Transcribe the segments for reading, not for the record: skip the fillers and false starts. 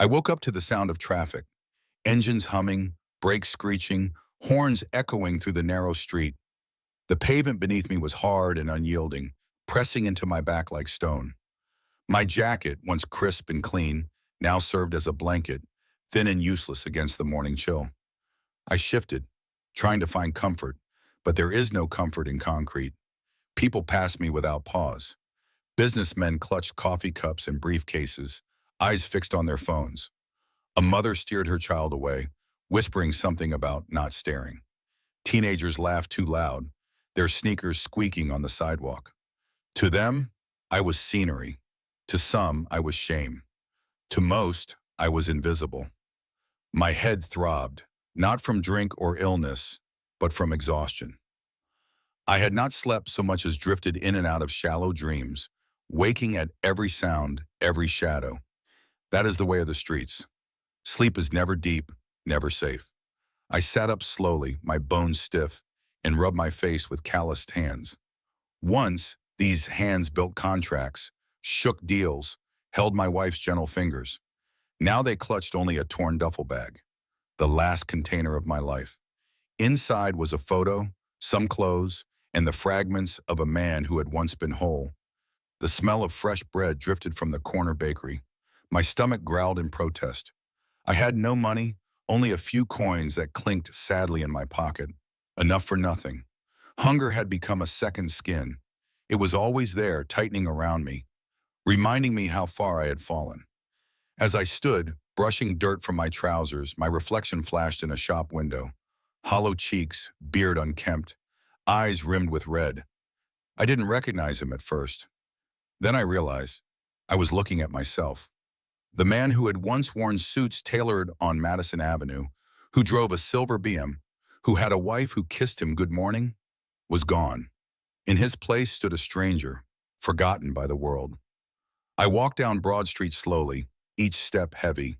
I woke up to the sound of traffic, engines humming, brakes screeching, horns echoing through the narrow street. The pavement beneath me was hard and unyielding, pressing into my back like stone. My jacket, once crisp and clean, now served as a blanket, thin and useless against the morning chill. I shifted, trying to find comfort, but there is no comfort in concrete. People passed me without pause. Businessmen clutched coffee cups and briefcases, eyes fixed on their phones. A mother steered her child away, whispering something about not staring. Teenagers laughed too loud, their sneakers squeaking on the sidewalk. To them, I was scenery. To some, I was shame. To most, I was invisible. My head throbbed, not from drink or illness, but from exhaustion. I had not slept so much as drifted in and out of shallow dreams, waking at every sound, every shadow. That is the way of the streets. Sleep is never deep, never safe. I sat up slowly, my bones stiff, and rubbed my face with calloused hands. Once, these hands built contracts, shook deals, held my wife's gentle fingers. Now they clutched only a torn duffel bag, the last container of my life. Inside was a photo, some clothes, and the fragments of a man who had once been whole. The smell of fresh bread drifted from the corner bakery. My stomach growled in protest. I had no money, only a few coins that clinked sadly in my pocket. Enough for nothing. Hunger had become a second skin. It was always there, tightening around me, reminding me how far I had fallen. As I stood, brushing dirt from my trousers, my reflection flashed in a shop window. Hollow cheeks, beard unkempt, eyes rimmed with red. I didn't recognize him at first. Then I realized I was looking at myself. The man who had once worn suits tailored on Madison Avenue, who drove a silver BM, who had a wife who kissed him good morning, was gone. In his place stood a stranger, forgotten by the world. I walked down Broad Street slowly, each step heavy.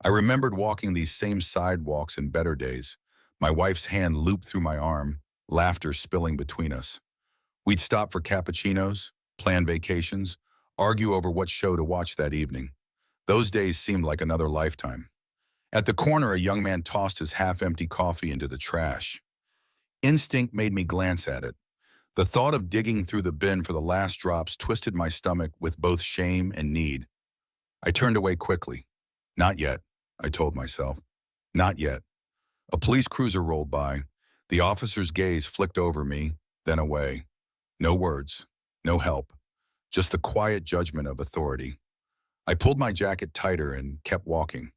I remembered walking these same sidewalks in better days, my wife's hand looped through my arm, laughter spilling between us. We'd stop for cappuccinos, plan vacations, argue over what show to watch that evening. Those days seemed like another lifetime. At the corner, a young man tossed his half-empty coffee into the trash. Instinct made me glance at it. The thought of digging through the bin for the last drops twisted my stomach with both shame and need. I turned away quickly. Not yet, I told myself. Not yet. A police cruiser rolled by. The officer's gaze flicked over me, then away. No words, no help, just the quiet judgment of authority. I pulled my jacket tighter and kept walking.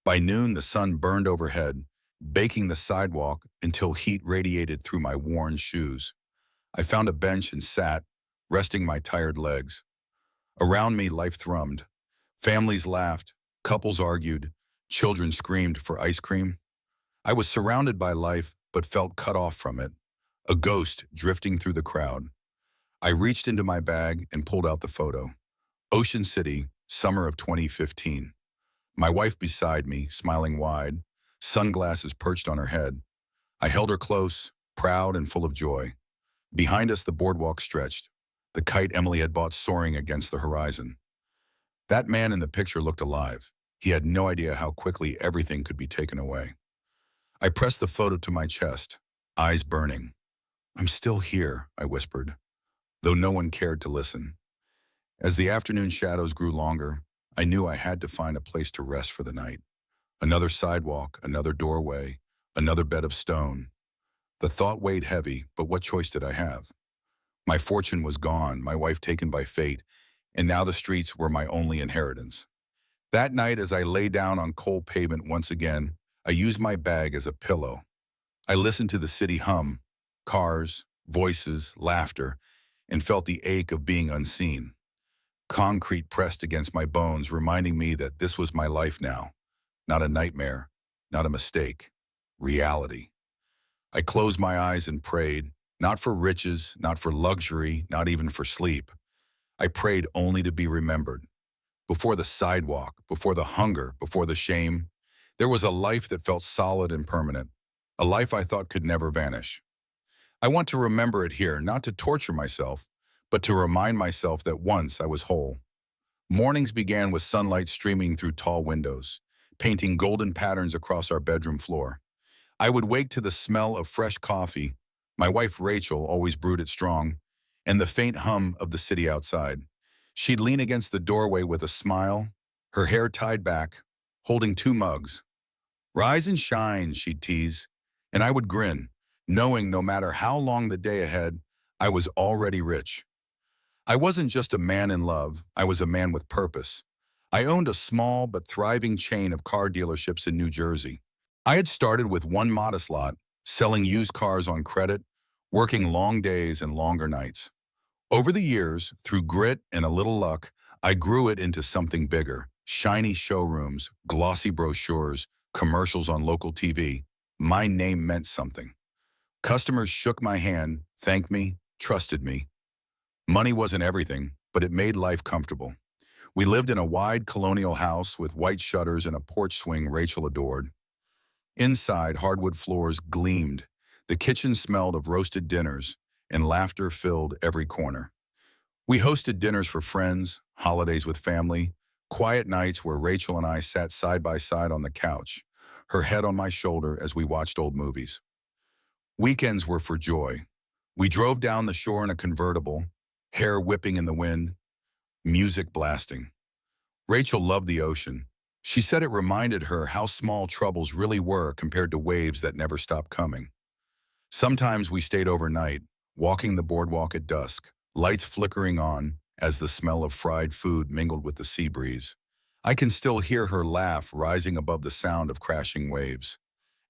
By noon, the sun burned overhead, baking the sidewalk until heat radiated through my worn shoes. I found a bench and sat, resting my tired legs. Around me, life thrummed. Families laughed, couples argued, children screamed for ice cream. I was surrounded by life, but felt cut off from it, a ghost drifting through the crowd. I reached into my bag and pulled out the photo. Ocean City, summer of 2015. My wife beside me, smiling wide, sunglasses perched on her head. I held her close, proud and full of joy. Behind us, the boardwalk stretched, the kite Emily had bought soaring against the horizon. That man in the picture looked alive. He had no idea how quickly everything could be taken away. I pressed the photo to my chest, eyes burning. "I'm still here," I whispered, though no one cared to listen. As the afternoon shadows grew longer, I knew I had to find a place to rest for the night. Another sidewalk, another doorway, another bed of stone. The thought weighed heavy, but what choice did I have? My fortune was gone, my wife taken by fate, and now the streets were my only inheritance. That night, as I lay down on cold pavement once again, I used my bag as a pillow. I listened to the city hum, cars, voices, laughter, and felt the ache of being unseen. Concrete pressed against my bones, reminding me that this was my life now. Not a nightmare, not a mistake, reality. I closed my eyes and prayed, not for riches, not for luxury, not even for sleep. I prayed only to be remembered. Before the sidewalk, before the hunger, before the shame, there was a life that felt solid and permanent, a life I thought could never vanish. I want to remember it here, not to torture myself, but to remind myself that once I was whole. Mornings began with sunlight streaming through tall windows, painting golden patterns across our bedroom floor. I would wake to the smell of fresh coffee. My wife Rachel always brewed it strong, and the faint hum of the city outside. She'd lean against the doorway with a smile, her hair tied back, holding two mugs. Rise and shine, she'd tease, and I would grin, knowing no matter how long the day ahead, I was already rich. I wasn't just a man in love, I was a man with purpose. I owned a small but thriving chain of car dealerships in New Jersey. I had started with one modest lot, selling used cars on credit, working long days and longer nights. Over the years, through grit and a little luck, I grew it into something bigger. Shiny showrooms, glossy brochures, commercials on local TV. My name meant something. Customers shook my hand, thanked me, trusted me. Money wasn't everything, but it made life comfortable. We lived in a wide colonial house with white shutters and a porch swing Rachel adored. Inside, hardwood floors gleamed. The kitchen smelled of roasted dinners, and laughter filled every corner. We hosted dinners for friends, holidays with family, quiet nights where Rachel and I sat side by side on the couch, her head on my shoulder as we watched old movies. Weekends were for joy. We drove down the shore in a convertible, hair whipping in the wind, music blasting. Rachel loved the ocean. She said it reminded her how small troubles really were compared to waves that never stopped coming. Sometimes we stayed overnight, walking the boardwalk at dusk, lights flickering on as the smell of fried food mingled with the sea breeze. I can still hear her laugh rising above the sound of crashing waves.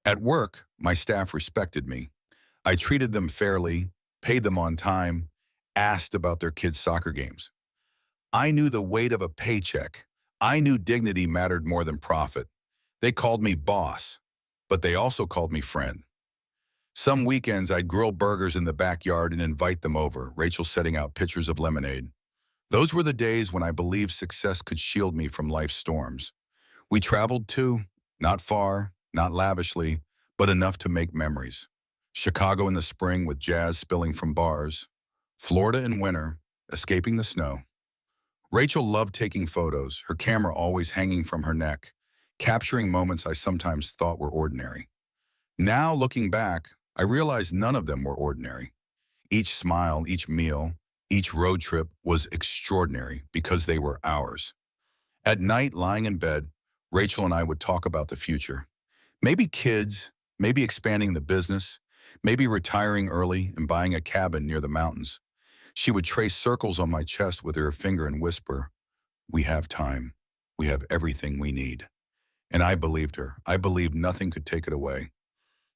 At work, my staff respected me. I treated them fairly, paid them on time, asked about their kids' soccer games. I knew the weight of a paycheck. I knew dignity mattered more than profit. They called me boss, but they also called me friend. Some weekends I'd grill burgers in the backyard and invite them over, Rachel setting out pitchers of lemonade. Those were the days when I believed success could shield me from life's storms. We traveled too, not far, not lavishly, but enough to make memories. Chicago in the spring with jazz spilling from bars. Florida in winter, escaping the snow. Rachel loved taking photos, her camera always hanging from her neck, capturing moments I sometimes thought were ordinary. Now, looking back, I realized none of them were ordinary. Each smile, each meal, each road trip was extraordinary because they were ours. At night, lying in bed, Rachel and I would talk about the future. Maybe kids, maybe expanding the business, maybe retiring early and buying a cabin near the mountains. She would trace circles on my chest with her finger and whisper, "We have time. We have everything we need." And I believed her. I believed nothing could take it away.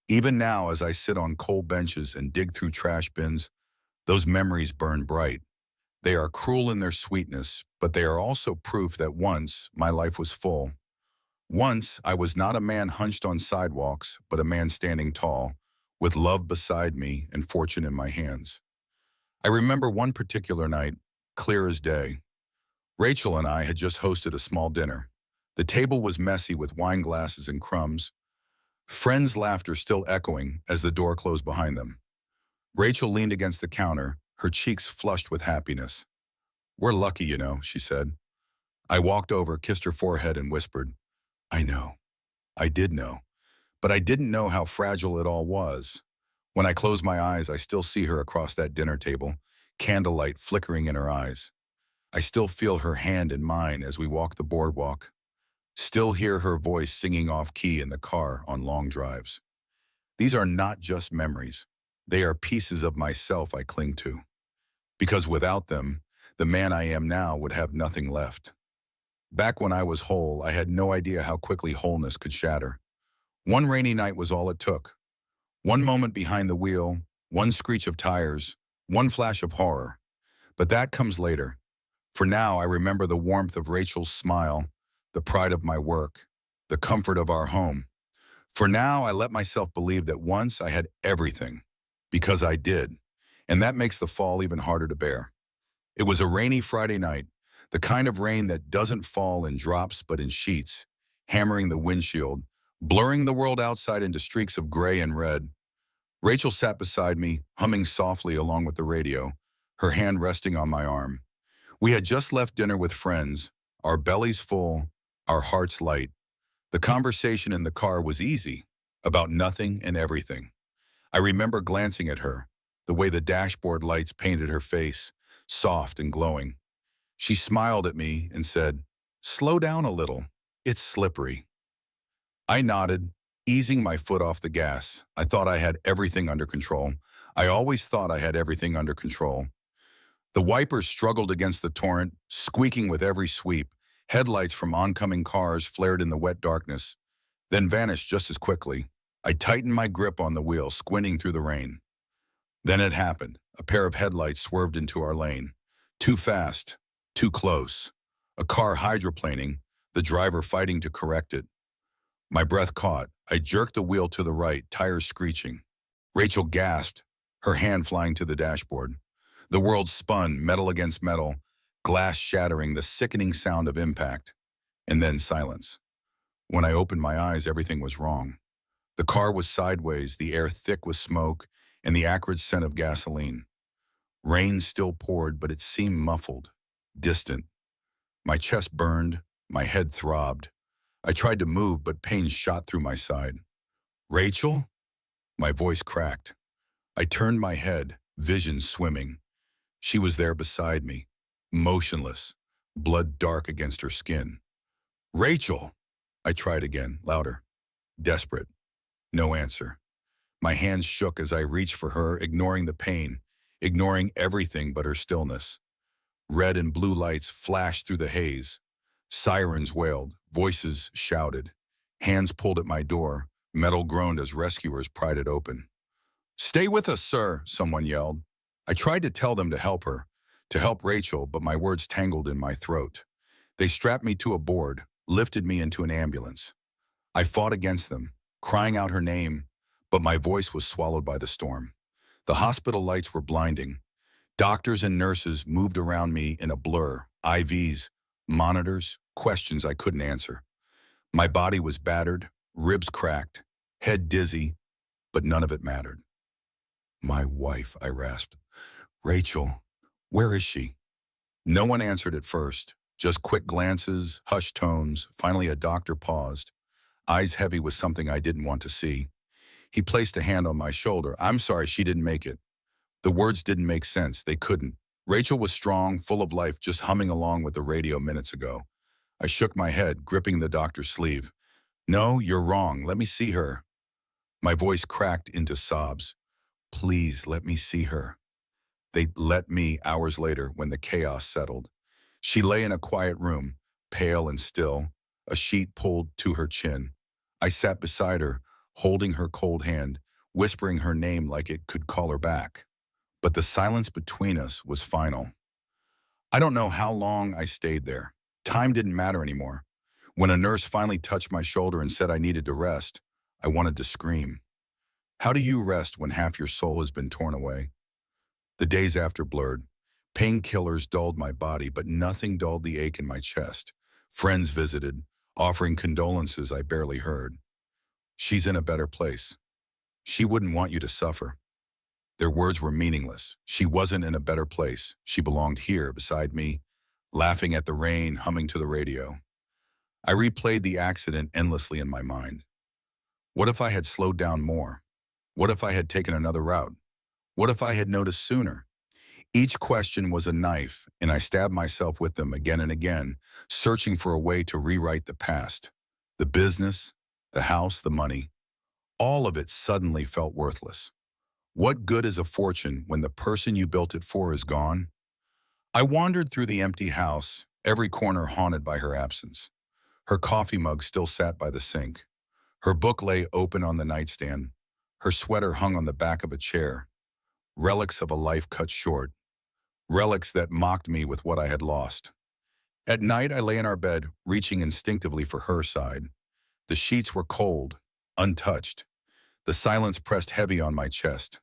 Even now, as I sit on cold benches and dig through trash bins, those memories burn bright. They are cruel in their sweetness, but they are also proof that once my life was full. Once I was not a man hunched on sidewalks, but a man standing tall, with love beside me and fortune in my hands. I remember one particular night, clear as day. Rachel and I had just hosted a small dinner. The table was messy with wine glasses and crumbs, friends' laughter still echoing as the door closed behind them. Rachel leaned against the counter, her cheeks flushed with happiness. "We're lucky, you know," she said. I walked over, kissed her forehead, and whispered, "I know. I did know. But I didn't know how fragile it all was." When I close my eyes, I still see her across that dinner table, candlelight flickering in her eyes. I still feel her hand in mine as we walk the boardwalk. Still hear her voice singing off-key in the car on long drives. These are not just memories. They are pieces of myself I cling to. Because without them, the man I am now would have nothing left. Back when I was whole, I had no idea how quickly wholeness could shatter. One rainy night was all it took. One moment behind the wheel, one screech of tires, one flash of horror. But that comes later. For now, I remember the warmth of Rachel's smile, the pride of my work, the comfort of our home. For now, I let myself believe that once I had everything, because I did, and that makes the fall even harder to bear. It was a rainy Friday night, the kind of rain that doesn't fall in drops but in sheets, hammering the windshield, blurring the world outside into streaks of gray and red. Rachel sat beside me, humming softly along with the radio, her hand resting on my arm. We had just left dinner with friends, our bellies full, our hearts light. The conversation in the car was easy, about nothing and everything. I remember glancing at her, the way the dashboard lights painted her face, soft and glowing. She smiled at me and said, "Slow down a little. It's slippery." I nodded, easing my foot off the gas. I thought I had everything under control. I always thought I had everything under control. The wipers struggled against the torrent, squeaking with every sweep. Headlights from oncoming cars flared in the wet darkness, then vanished just as quickly. I tightened my grip on the wheel, squinting through the rain. Then it happened. A pair of headlights swerved into our lane. Too fast, too close. A car hydroplaning, the driver fighting to correct it. My breath caught. I jerked the wheel to the right, tires screeching. Rachel gasped, her hand flying to the dashboard. The world spun, metal against metal, glass shattering, the sickening sound of impact. And then silence. When I opened my eyes, everything was wrong. The car was sideways, the air thick with smoke, and the acrid scent of gasoline. Rain still poured, but it seemed muffled, distant. My chest burned, my head throbbed. I tried to move, but pain shot through my side. "Rachel?" My voice cracked. I turned my head, vision swimming. She was there beside me, motionless, blood dark against her skin. "Rachel!" I tried again, louder, desperate. No answer. My hands shook as I reached for her, ignoring the pain, ignoring everything but her stillness. Red and blue lights flashed through the haze. Sirens wailed, voices shouted. Hands pulled at my door, metal groaned as rescuers pried it open. "Stay with us, sir," someone yelled. I tried to tell them to help her, to help Rachel, but my words tangled in my throat. They strapped me to a board, lifted me into an ambulance. I fought against them, crying out her name, but my voice was swallowed by the storm. The hospital lights were blinding. Doctors and nurses moved around me in a blur, IVs, monitors, questions I couldn't answer. My body was battered, ribs cracked, head dizzy, but none of it mattered. "My wife," I rasped. "Rachel, where is she?" No one answered at first, just quick glances, hushed tones. Finally, a doctor paused, eyes heavy with something I didn't want to see. He placed a hand on my shoulder. "I'm sorry she didn't make it." The words didn't make sense. They couldn't. Rachel was strong, full of life, just humming along with the radio minutes ago. I shook my head, gripping the doctor's sleeve. "No, you're wrong. Let me see her." My voice cracked into sobs. "Please let me see her." They let me hours later when the chaos settled. She lay in a quiet room, pale and still, a sheet pulled to her chin. I sat beside her, holding her cold hand, whispering her name like it could call her back. But the silence between us was final. I don't know how long I stayed there. Time didn't matter anymore. When a nurse finally touched my shoulder and said I needed to rest, I wanted to scream. How do you rest when half your soul has been torn away? The days after blurred. Painkillers dulled my body, but nothing dulled the ache in my chest. Friends visited, offering condolences I barely heard. "She's in a better place. She wouldn't want you to suffer." Their words were meaningless. She wasn't in a better place. She belonged here, beside me, laughing at the rain, humming to the radio. I replayed the accident endlessly in my mind. What if I had slowed down more? What if I had taken another route? What if I had noticed sooner? Each question was a knife, and I stabbed myself with them again and again, searching for a way to rewrite the past. The business, the house, the money, all of it suddenly felt worthless. What good is a fortune when the person you built it for is gone? I wandered through the empty house, every corner haunted by her absence. Her coffee mug still sat by the sink. Her book lay open on the nightstand. Her sweater hung on the back of a chair. Relics of a life cut short. Relics that mocked me with what I had lost. At night, I lay in our bed, reaching instinctively for her side. The sheets were cold, untouched. The silence pressed heavy on my chest.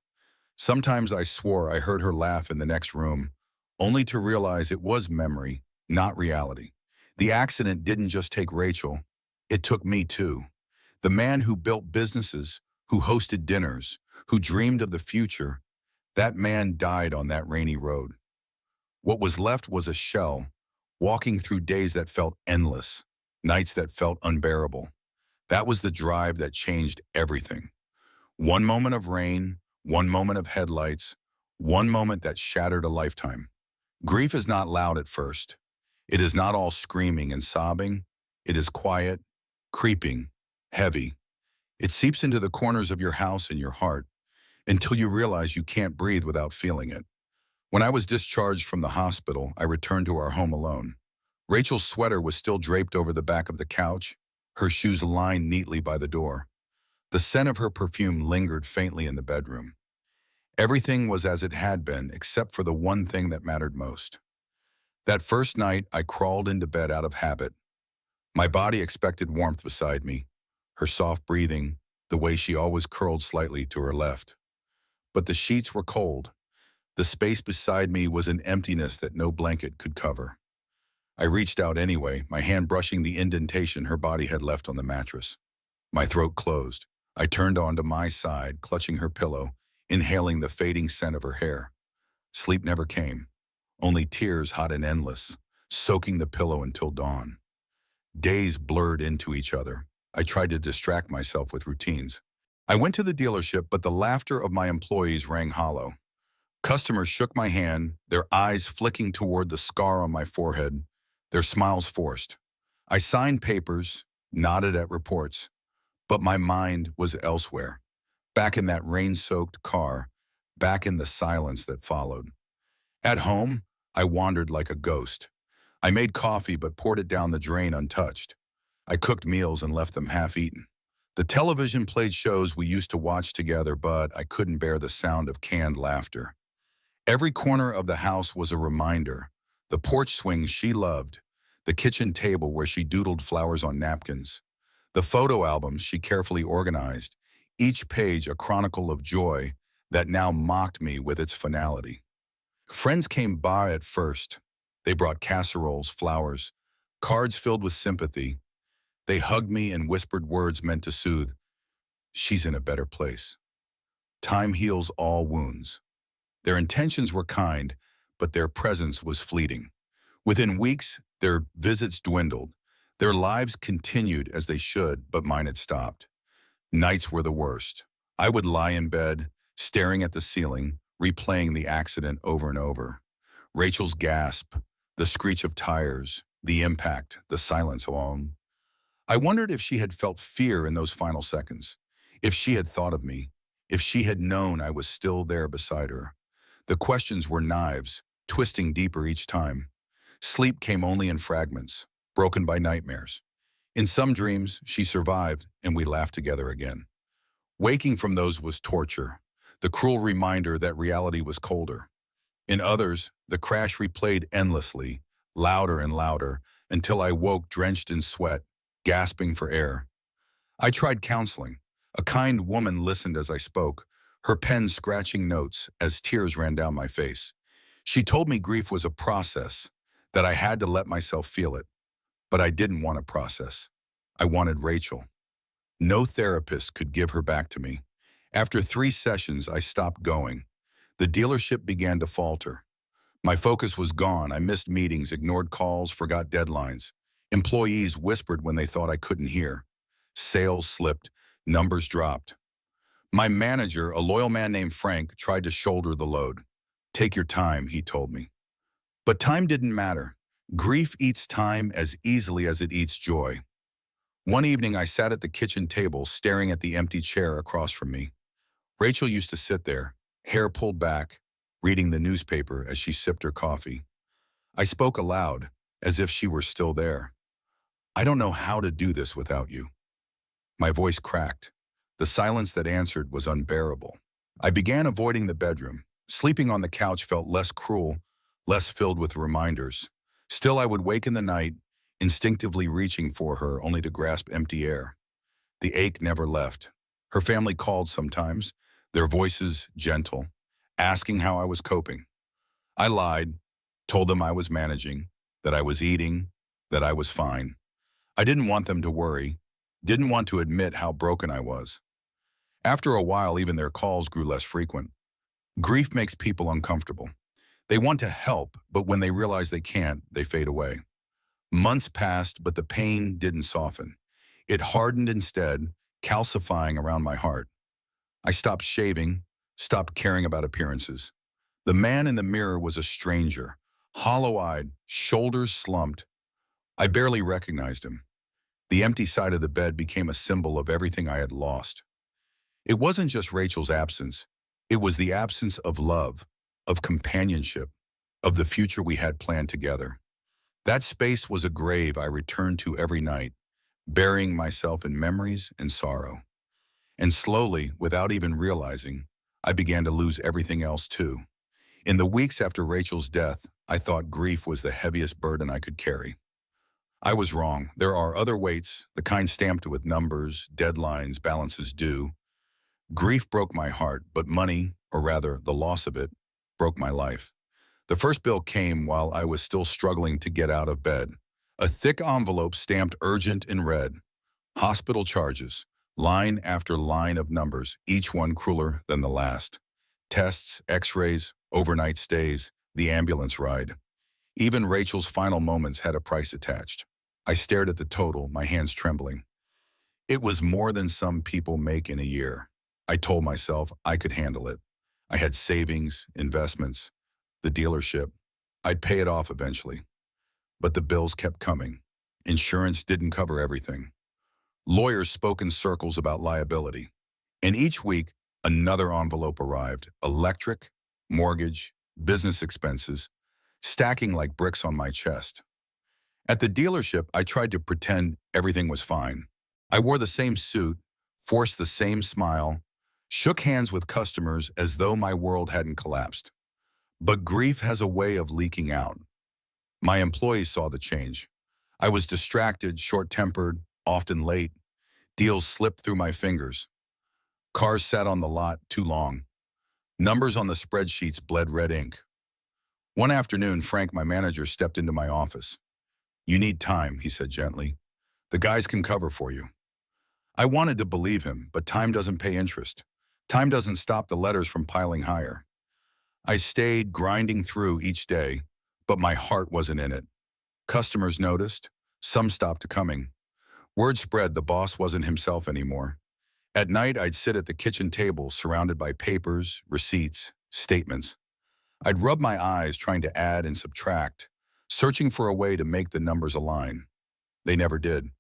Sometimes I swore I heard her laugh in the next room, only to realize it was memory, not reality. The accident didn't just take Rachel, it took me too. The man who built businesses, who hosted dinners, who dreamed of the future, that man died on that rainy road. What was left was a shell, walking through days that felt endless, nights that felt unbearable. That was the drive that changed everything. One moment of rain, one moment of headlights, one moment that shattered a lifetime. Grief is not loud at first. It is not all screaming and sobbing. It is quiet, creeping, heavy. It seeps into the corners of your house and your heart until you realize you can't breathe without feeling it. When I was discharged from the hospital, I returned to our home alone. Rachel's sweater was still draped over the back of the couch, her shoes lined neatly by the door. The scent of her perfume lingered faintly in the bedroom. Everything was as it had been, except for the one thing that mattered most. That first night, I crawled into bed out of habit. My body expected warmth beside me, her soft breathing, the way she always curled slightly to her left. But the sheets were cold. The space beside me was an emptiness that no blanket could cover. I reached out anyway, my hand brushing the indentation her body had left on the mattress. My throat closed. I turned onto my side, clutching her pillow, inhaling the fading scent of her hair. Sleep never came, only tears hot and endless, soaking the pillow until dawn. Days blurred into each other. I tried to distract myself with routines. I went to the dealership, but the laughter of my employees rang hollow. Customers shook my hand, their eyes flicking toward the scar on my forehead, their smiles forced. I signed papers, nodded at reports, but my mind was elsewhere, back in that rain-soaked car, back in the silence that followed. At home, I wandered like a ghost. I made coffee but poured it down the drain untouched. I cooked meals and left them half-eaten. The television played shows we used to watch together, but I couldn't bear the sound of canned laughter. Every corner of the house was a reminder. The porch swing she loved, the kitchen table where she doodled flowers on napkins, the photo albums she carefully organized, each page a chronicle of joy that now mocked me with its finality. Friends came by at first. They brought casseroles, flowers, cards filled with sympathy. They hugged me and whispered words meant to soothe. She's in a better place. Time heals all wounds. Their intentions were kind, but their presence was fleeting. Within weeks, their visits dwindled. Their lives continued as they should, but mine had stopped. Nights were the worst. I would lie in bed, staring at the ceiling, replaying the accident over and over. Rachel's gasp, the screech of tires, the impact, the silence alone. I wondered if she had felt fear in those final seconds, if she had thought of me, if she had known I was still there beside her. The questions were knives, twisting deeper each time. Sleep came only in fragments, broken by nightmares. In some dreams, she survived, and we laughed together again. Waking from those was torture, the cruel reminder that reality was colder. In others, the crash replayed endlessly, louder and louder, until I woke drenched in sweat, gasping for air. I tried counseling. A kind woman listened as I spoke, her pen scratching notes as tears ran down my face. She told me grief was a process, that I had to let myself feel it. But I didn't want a process. I wanted Rachel. No therapist could give her back to me. After 3 sessions, I stopped going. The dealership began to falter. My focus was gone. I missed meetings, ignored calls, forgot deadlines. Employees whispered when they thought I couldn't hear. Sales slipped, numbers dropped. My manager, a loyal man named Frank, tried to shoulder the load. "Take your time," he told me. But time didn't matter. Grief eats time as easily as it eats joy. One evening, I sat at the kitchen table, staring at the empty chair across from me. Rachel used to sit there, hair pulled back, reading the newspaper as she sipped her coffee. I spoke aloud, as if she were still there. "I don't know how to do this without you." My voice cracked. The silence that answered was unbearable. I began avoiding the bedroom. Sleeping on the couch felt less cruel, less filled with reminders. Still, I would wake in the night, instinctively reaching for her, only to grasp empty air. The ache never left. Her family called sometimes, their voices gentle, asking how I was coping. I lied, told them I was managing, that I was eating, that I was fine. I didn't want them to worry, didn't want to admit how broken I was. After a while, even their calls grew less frequent. Grief makes people uncomfortable. They want to help, but when they realize they can't, they fade away. Months passed, but the pain didn't soften. It hardened instead, calcifying around my heart. I stopped shaving, stopped caring about appearances. The man in the mirror was a stranger, hollow-eyed, shoulders slumped. I barely recognized him. The empty side of the bed became a symbol of everything I had lost. It wasn't just Rachel's absence. It was the absence of love, of companionship, of the future we had planned together. That space was a grave I returned to every night, burying myself in memories and sorrow. And slowly, without even realizing, I began to lose everything else too. In the weeks after Rachel's death, I thought grief was the heaviest burden I could carry. I was wrong. There are other weights, the kind stamped with numbers, deadlines, balances due. Grief broke my heart, but money, or rather the loss of it, broke my life. The first bill came while I was still struggling to get out of bed. A thick envelope stamped urgent in red. Hospital charges, line after line of numbers, each one crueler than the last. Tests, x-rays, overnight stays, the ambulance ride. Even Rachel's final moments had a price attached. I stared at the total, my hands trembling. It was more than some people make in a year. I told myself I could handle it. I had savings, investments, the dealership. I'd pay it off eventually. But the bills kept coming. Insurance didn't cover everything. Lawyers spoke in circles about liability. And each week, another envelope arrived. Electric, mortgage, business expenses, stacking like bricks on my chest. At the dealership, I tried to pretend everything was fine. I wore the same suit, forced the same smile, shook hands with customers as though my world hadn't collapsed. But grief has a way of leaking out. My employees saw the change. I was distracted, short-tempered, often late. Deals slipped through my fingers. Cars sat on the lot too long. Numbers on the spreadsheets bled red ink. One afternoon, Frank, my manager, stepped into my office. "You need time," he said gently. "The guys can cover for you." I wanted to believe him, but time doesn't pay interest. Time doesn't stop the letters from piling higher. I stayed grinding through each day, but my heart wasn't in it. Customers noticed. Some stopped coming. Word spread the boss wasn't himself anymore. At night, I'd sit at the kitchen table surrounded by papers, receipts, statements. I'd rub my eyes trying to add and subtract, searching for a way to make the numbers align. They never did.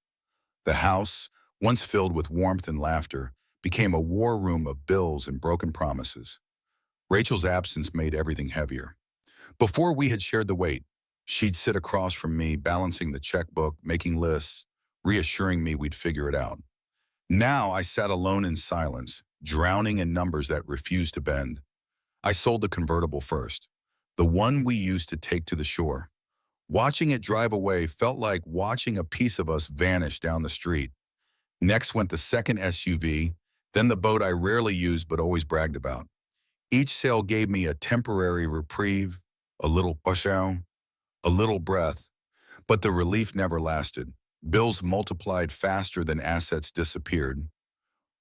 The house, once filled with warmth and laughter, became a war room of bills and broken promises. Rachel's absence made everything heavier. Before we had shared the weight, she'd sit across from me, balancing the checkbook, making lists, reassuring me we'd figure it out. Now I sat alone in silence, drowning in numbers that refused to bend. I sold the convertible first, the one we used to take to the shore. Watching it drive away felt like watching a piece of us vanish down the street. Next went the second SUV, then the boat I rarely used but always bragged about. Each sale gave me a temporary reprieve, a little push out, a little breath, but the relief never lasted. Bills multiplied faster than assets disappeared.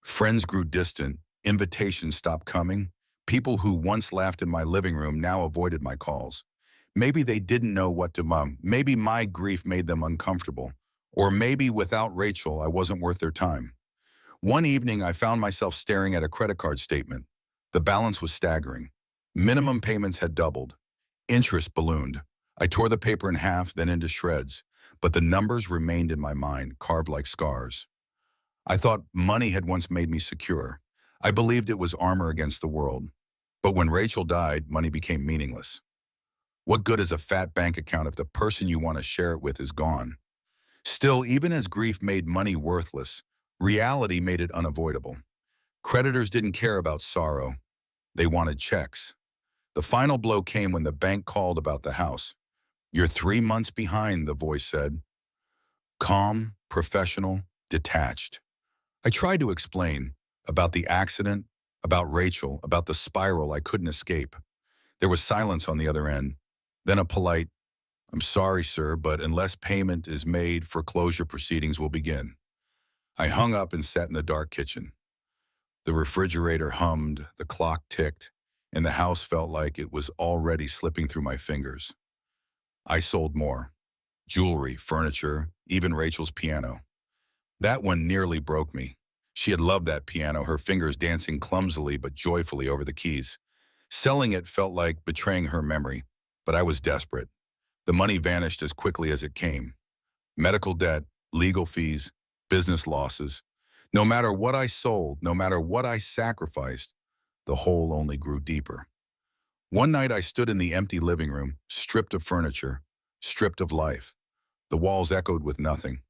Friends grew distant, invitations stopped coming. People who once laughed in my living room now avoided my calls. Maybe they didn't know what to mum. Maybe my grief made them uncomfortable. Or maybe without Rachel, I wasn't worth their time. One evening, I found myself staring at a credit card statement. The balance was staggering. Minimum payments had doubled. Interest ballooned. I tore the paper in half, then into shreds. But the numbers remained in my mind, carved like scars. I thought money had once made me secure. I believed it was armor against the world. But when Rachel died, money became meaningless. What good is a fat bank account if the person you want to share it with is gone? Still, even as grief made money worthless, reality made it unavoidable. Creditors didn't care about sorrow. They wanted checks. The final blow came when the bank called about the house. "You're 3 months behind," the voice said. Calm, professional, detached. I tried to explain about the accident, about Rachel, about the spiral I couldn't escape. There was silence on the other end. Then a polite, "I'm sorry, sir, but unless payment is made, foreclosure proceedings will begin." I hung up and sat in the dark kitchen. The refrigerator hummed, the clock ticked. and the house felt like it was already slipping through my fingers. I sold more. Jewelry, furniture, even Rachel's piano. That one nearly broke me. She had loved that piano, her fingers dancing clumsily but joyfully over the keys. Selling it felt like betraying her memory, but I was desperate. The money vanished as quickly as it came. Medical debt, legal fees, business losses. No matter what I sold, no matter what I sacrificed, the hole only grew deeper. One night I stood in the empty living room, stripped of furniture, stripped of life. The walls echoed with nothing.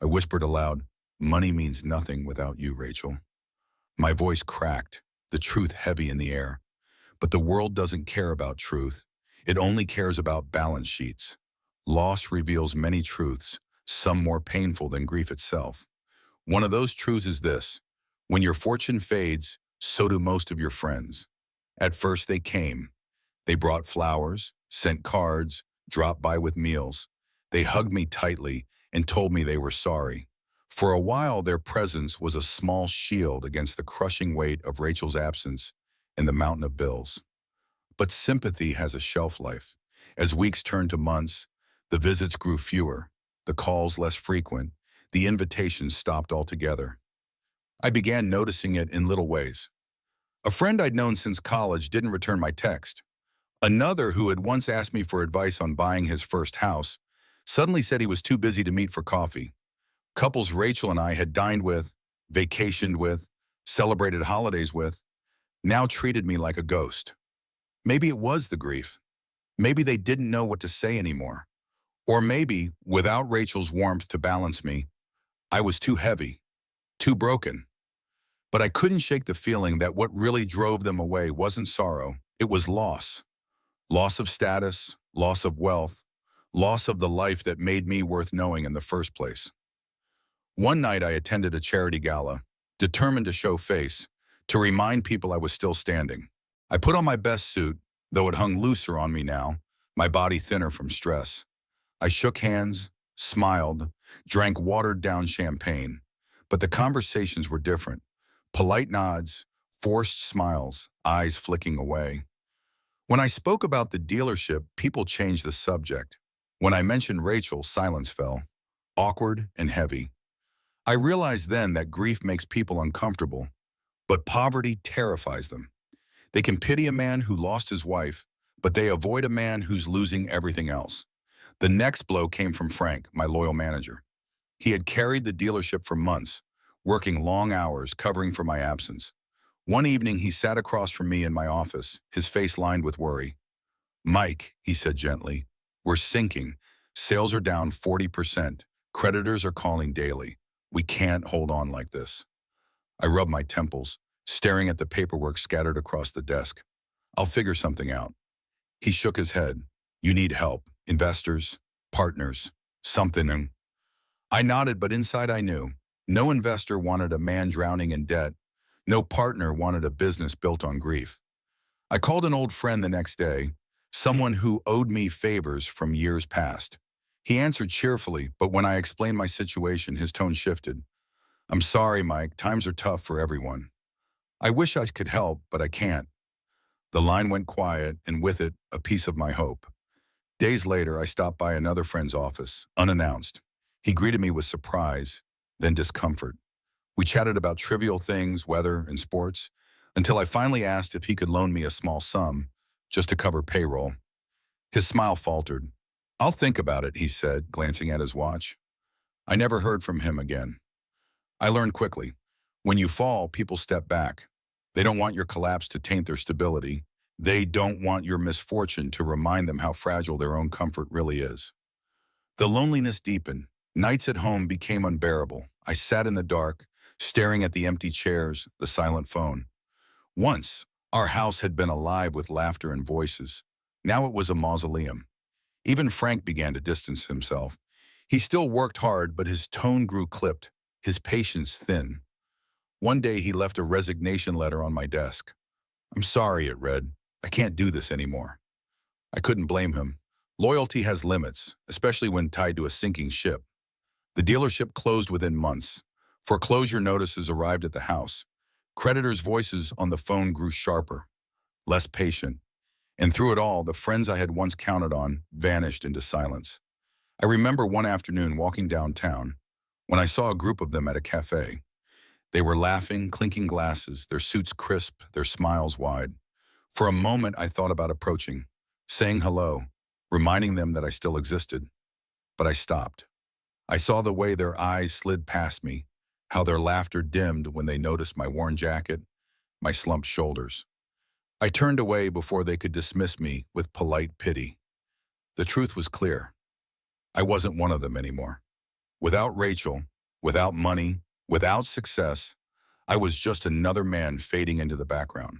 I whispered aloud, "Money means nothing without you, Rachel." My voice cracked, the truth heavy in the air. But the world doesn't care about truth. It only cares about balance sheets. Loss reveals many truths, some more painful than grief itself. One of those truths is this: when your fortune fades, so do most of your friends. At first they came. They brought flowers, sent cards, dropped by with meals. They hugged me tightly and told me they were sorry. For a while, their presence was a small shield against the crushing weight of Rachel's absence and the mountain of bills. But sympathy has a shelf life. As weeks turned to months, the visits grew fewer, the calls less frequent, the invitations stopped altogether. I began noticing it in little ways. A friend I'd known since college didn't return my text. Another, who had once asked me for advice on buying his first house, suddenly said he was too busy to meet for coffee. Couples Rachel and I had dined with, vacationed with, celebrated holidays with, now treated me like a ghost. Maybe it was the grief. Maybe they didn't know what to say anymore. Or maybe, without Rachel's warmth to balance me, I was too heavy, too broken. But I couldn't shake the feeling that what really drove them away wasn't sorrow, it was loss. Loss of status, loss of wealth, loss of the life that made me worth knowing in the first place. One night I attended a charity gala, determined to show face, to remind people I was still standing. I put on my best suit, though it hung looser on me now, my body thinner from stress. I shook hands, smiled, drank watered-down champagne. But the conversations were different. Polite nods, forced smiles, eyes flicking away. When I spoke about the dealership, people changed the subject. When I mentioned Rachel, silence fell, awkward and heavy. I realized then that grief makes people uncomfortable, but poverty terrifies them. They can pity a man who lost his wife, but they avoid a man who's losing everything else. The next blow came from Frank, my loyal manager. He had carried the dealership for months, working long hours, covering for my absence. One evening, he sat across from me in my office, his face lined with worry. "Mike," he said gently, "we're sinking. Sales are down 40%. Creditors are calling daily. We can't hold on like this." I rubbed my temples, staring at the paperwork scattered across the desk. "I'll figure something out." He shook his head. "You need help. Investors, partners, something." And I nodded, but inside I knew. No investor wanted a man drowning in debt. No partner wanted a business built on grief. I called an old friend the next day, someone who owed me favors from years past. He answered cheerfully, but when I explained my situation, his tone shifted. "I'm sorry, Mike. Times are tough for everyone. I wish I could help, but I can't." The line went quiet, and with it, a piece of my hope. Days later, I stopped by another friend's office, unannounced. He greeted me with surprise, then discomfort. We chatted about trivial things, weather, and sports, until I finally asked if he could loan me a small sum, just to cover payroll. His smile faltered. "I'll think about it," he said, glancing at his watch. I never heard from him again. I learned quickly. When you fall, people step back. They don't want your collapse to taint their stability. They don't want your misfortune to remind them how fragile their own comfort really is. The loneliness deepened. Nights at home became unbearable. I sat in the dark, staring at the empty chairs, the silent phone. Once, our house had been alive with laughter and voices. Now it was a mausoleum. Even Frank began to distance himself. He still worked hard, but his tone grew clipped, his patience thin. One day he left a resignation letter on my desk. "I'm sorry," it read. "I can't do this anymore." I couldn't blame him. Loyalty has limits, especially when tied to a sinking ship. The dealership closed within months. Foreclosure notices arrived at the house. Creditors' voices on the phone grew sharper. less patient, and through it all, the friends I had once counted on vanished into silence. I remember one afternoon walking downtown when I saw a group of them at a cafe. They were laughing, clinking glasses, their suits crisp, their smiles wide. For a moment, I thought about approaching, saying hello, reminding them that I still existed. But I stopped. I saw the way their eyes slid past me, how their laughter dimmed when they noticed my worn jacket, my slumped shoulders. I turned away before they could dismiss me with polite pity. The truth was clear. I wasn't one of them anymore. Without Rachel, without money, without success, I was just another man fading into the background.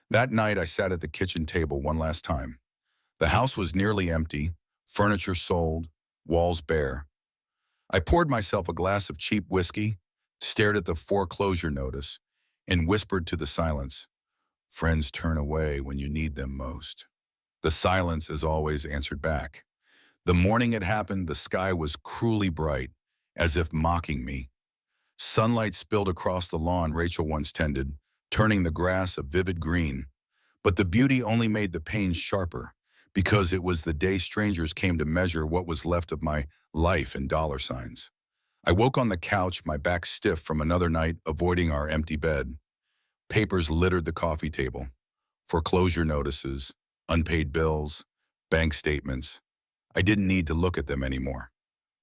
That night, I sat at the kitchen table one last time. The house was nearly empty, furniture sold, walls bare. I poured myself a glass of cheap whiskey, stared at the foreclosure notice, and whispered to the silence, "Friends turn away when you need them most." The silence, as always, answered back. The morning it happened, the sky was cruelly bright, as if mocking me. Sunlight spilled across the lawn Rachel once tended, turning the grass a vivid green. But the beauty only made the pain sharper, because it was the day strangers came to measure what was left of my life in dollar signs. I woke on the couch, my back stiff from another night avoiding our empty bed. Papers littered the coffee table. Foreclosure notices, unpaid bills, bank statements. I didn't need to look at them anymore.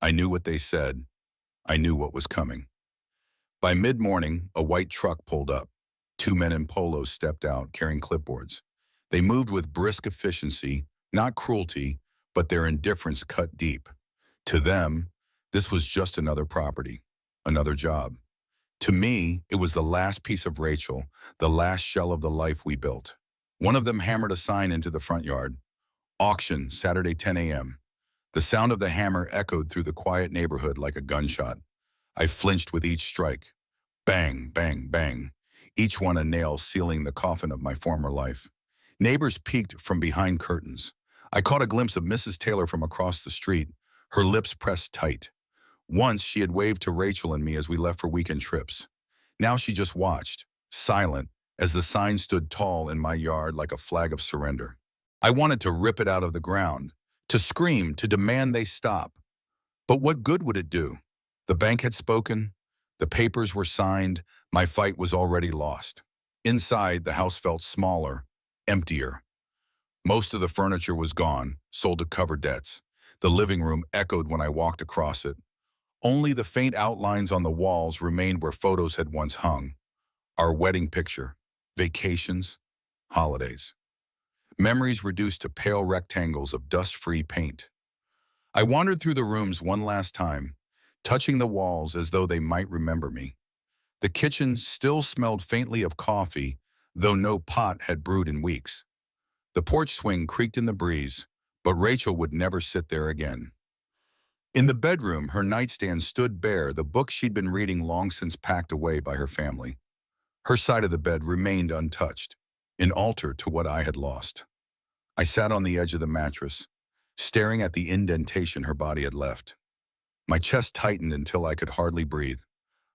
I knew what they said. I knew what was coming. By mid-morning, a white truck pulled up. Two men in polos stepped out, carrying clipboards. They moved with brisk efficiency, not cruelty, but their indifference cut deep. To them, this was just another property, another job. To me, it was the last piece of Rachel, the last shell of the life we built. One of them hammered a sign into the front yard. Auction, Saturday 10 a.m. The sound of the hammer echoed through the quiet neighborhood like a gunshot. I flinched with each strike. Bang, bang, bang. Each one a nail sealing the coffin of my former life. Neighbors peeked from behind curtains. I caught a glimpse of Mrs. Taylor from across the street, her lips pressed tight. Once she had waved to Rachel and me as we left for weekend trips. Now she just watched, silent, as the sign stood tall in my yard like a flag of surrender. I wanted to rip it out of the ground, to scream, to demand they stop. But what good would it do? The bank had spoken, the papers were signed, my fight was already lost. Inside, the house felt smaller, emptier. Most of the furniture was gone, sold to cover debts. The living room echoed when I walked across it. Only the faint outlines on the walls remained where photos had once hung. Our wedding picture, vacations, holidays. Memories reduced to pale rectangles of dust-free paint. I wandered through the rooms one last time, touching the walls as though they might remember me. The kitchen still smelled faintly of coffee, though no pot had brewed in weeks. The porch swing creaked in the breeze, but Rachel would never sit there again. In the bedroom, her nightstand stood bare, the book she'd been reading long since packed away by her family. Her side of the bed remained untouched, an altar to what I had lost. I sat on the edge of the mattress, staring at the indentation her body had left. My chest tightened until I could hardly breathe.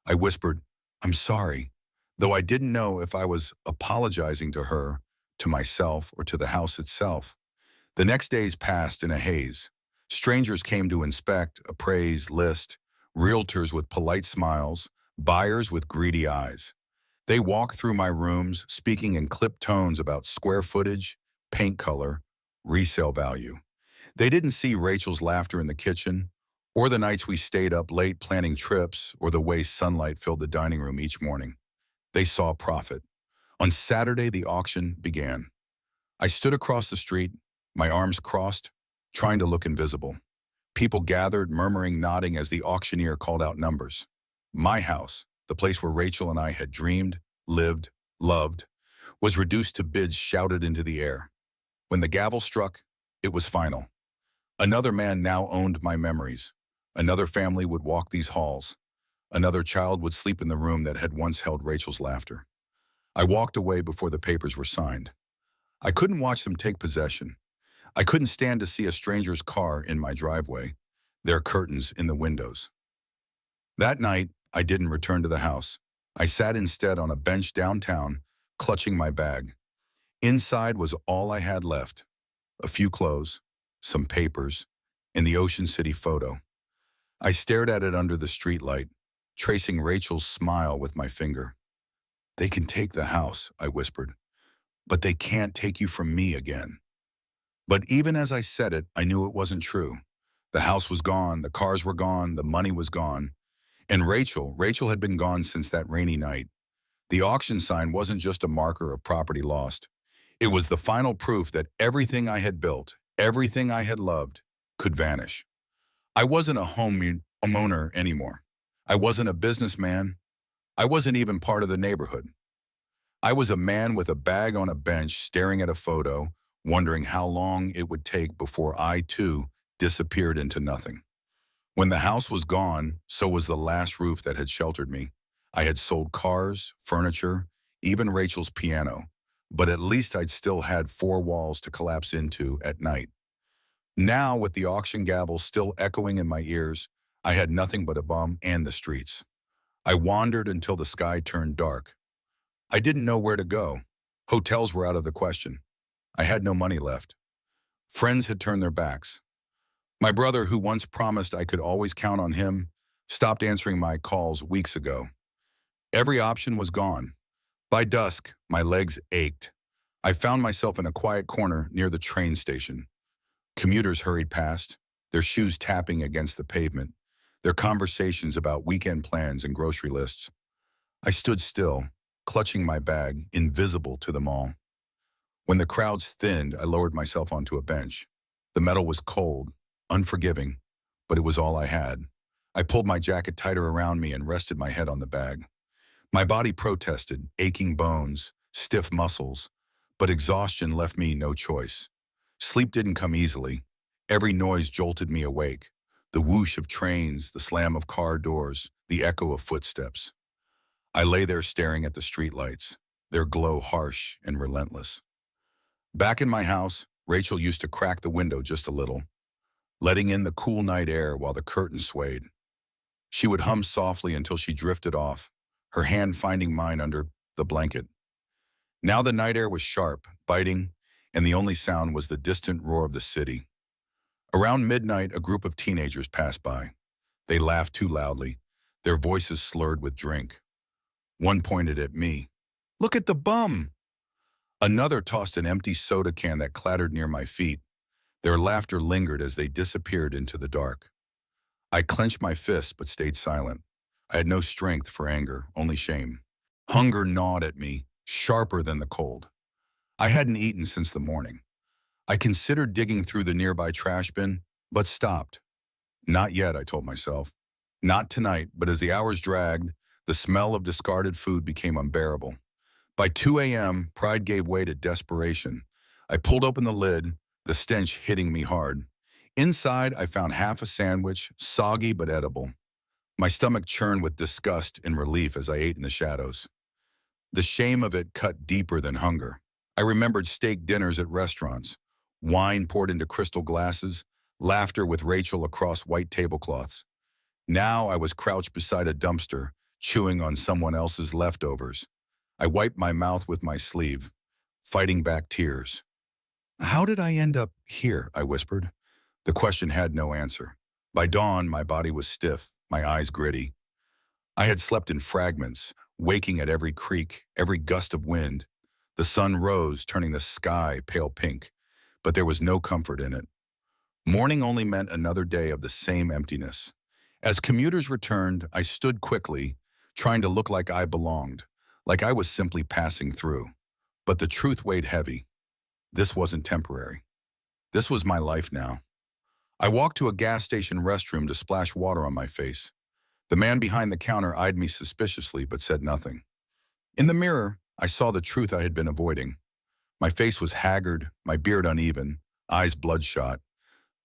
I whispered, "I'm sorry," though I didn't know if I was apologizing to her, to myself, or to the house itself. The next days passed in a haze. Strangers came to inspect, appraise, list, realtors with polite smiles, buyers with greedy eyes. They walked through my rooms, speaking in clipped tones about square footage, paint color, resale value. They didn't see Rachel's laughter in the kitchen, or the nights we stayed up late planning trips, or the way sunlight filled the dining room each morning. They saw profit. On Saturday, the auction began. I stood across the street, my arms crossed, trying to look invisible. People gathered, murmuring, nodding as the auctioneer called out numbers. My house, the place where Rachel and I had dreamed, lived, loved, was reduced to bids shouted into the air. When the gavel struck, it was final. Another man now owned my memories. Another family would walk these halls. Another child would sleep in the room that had once held Rachel's laughter. I walked away before the papers were signed. I couldn't watch them take possession. I couldn't stand to see a stranger's car in my driveway, their curtains in the windows. That night, I didn't return to the house. I sat instead on a bench downtown, clutching my bag. Inside was all I had left: a few clothes, some papers, and the Ocean City photo. I stared at it under the streetlight, tracing Rachel's smile with my finger. "They can take the house," I whispered, "but they can't take you from me again." But even as I said it, I knew it wasn't true. The house was gone, the cars were gone, the money was gone. And Rachel had been gone since that rainy night. The auction sign wasn't just a marker of property lost. It was the final proof that everything I had built, everything I had loved, could vanish. I wasn't a homeowner anymore. I wasn't a businessman. I wasn't even part of the neighborhood. I was a man with a bag on a bench staring at a photo, wondering how long it would take before I, too, disappeared into nothing. When the house was gone, so was the last roof that had sheltered me. I had sold cars, furniture, even Rachel's piano, but at least I'd still had four walls to collapse into at night. Now, with the auction gavel still echoing in my ears, I had nothing but a bum and the streets. I wandered until the sky turned dark. I didn't know where to go. Hotels were out of the question. I had no money left. Friends had turned their backs. My brother, who once promised I could always count on him, stopped answering my calls weeks ago. Every option was gone. By dusk, my legs ached. I found myself in a quiet corner near the train station. Commuters hurried past, their shoes tapping against the pavement, their conversations about weekend plans and grocery lists. I stood still, clutching my bag, invisible to them all. When the crowds thinned, I lowered myself onto a bench. The metal was cold, unforgiving, but it was all I had. I pulled my jacket tighter around me and rested my head on the bag. My body protested, aching bones, stiff muscles, but exhaustion left me no choice. Sleep didn't come easily. Every noise jolted me awake. The whoosh of trains, the slam of car doors, the echo of footsteps. I lay there staring at the streetlights, their glow harsh and relentless. Back in my house, Rachel used to crack the window just a little, letting in the cool night air while the curtains swayed. She would hum softly until she drifted off, her hand finding mine under the blanket. Now the night air was sharp, biting, and the only sound was the distant roar of the city. Around midnight, a group of teenagers passed by. They laughed too loudly, their voices slurred with drink. One pointed at me. "Look at the bum!" Another tossed an empty soda can that clattered near my feet. Their laughter lingered as they disappeared into the dark. I clenched my fists but stayed silent. I had no strength for anger, only shame. Hunger gnawed at me, sharper than the cold. I hadn't eaten since the morning. I considered digging through the nearby trash bin, but stopped. Not yet, I told myself. Not tonight, but as the hours dragged, the smell of discarded food became unbearable. By 2 a.m., pride gave way to desperation. I pulled open the lid, the stench hitting me hard. Inside, I found half a sandwich, soggy but edible. My stomach churned with disgust and relief as I ate in the shadows. The shame of it cut deeper than hunger. I remembered steak dinners at restaurants, wine poured into crystal glasses, laughter with Rachel across white tablecloths. Now I was crouched beside a dumpster, chewing on someone else's leftovers. I wiped my mouth with my sleeve, fighting back tears. "How did I end up here?" I whispered. The question had no answer. By dawn, my body was stiff, my eyes gritty. I had slept in fragments, waking at every creak, every gust of wind. The sun rose, turning the sky pale pink, but there was no comfort in it. Morning only meant another day of the same emptiness. As commuters returned, I stood quickly, trying to look like I belonged, like I was simply passing through. But the truth weighed heavy. This wasn't temporary. This was my life now. I walked to a gas station restroom to splash water on my face. The man behind the counter eyed me suspiciously but said nothing. In the mirror, I saw the truth I had been avoiding. My face was haggard, my beard uneven, eyes bloodshot.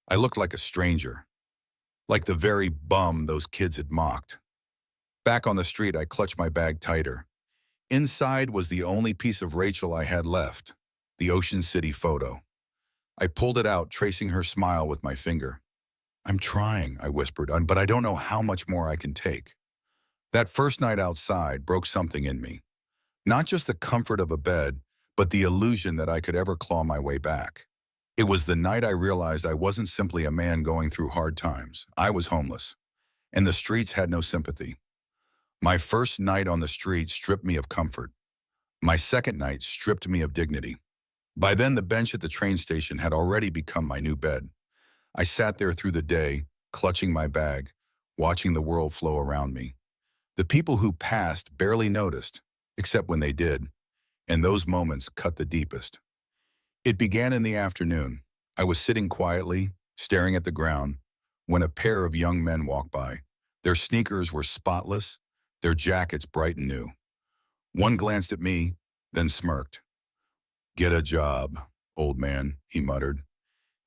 I looked like a stranger, like the very bum those kids had mocked. Back on the street, I clutched my bag tighter. Inside was the only piece of Rachel I had left, the Ocean City photo. I pulled it out, tracing her smile with my finger. "I'm trying," I whispered, "but I don't know how much more I can take." That first night outside broke something in me. Not just the comfort of a bed, but the illusion that I could ever claw my way back. It was the night I realized I wasn't simply a man going through hard times. I was homeless, and the streets had no sympathy. My first night on the street stripped me of comfort. My second night stripped me of dignity. By then, the bench at the train station had already become my new bed. I sat there through the day, clutching my bag, watching the world flow around me. The people who passed barely noticed, except when they did, and those moments cut the deepest. It began in the afternoon. I was sitting quietly, staring at the ground, when a pair of young men walked by. Their sneakers were spotless, their jackets bright and new. One glanced at me, then smirked. "Get a job, old man," he muttered.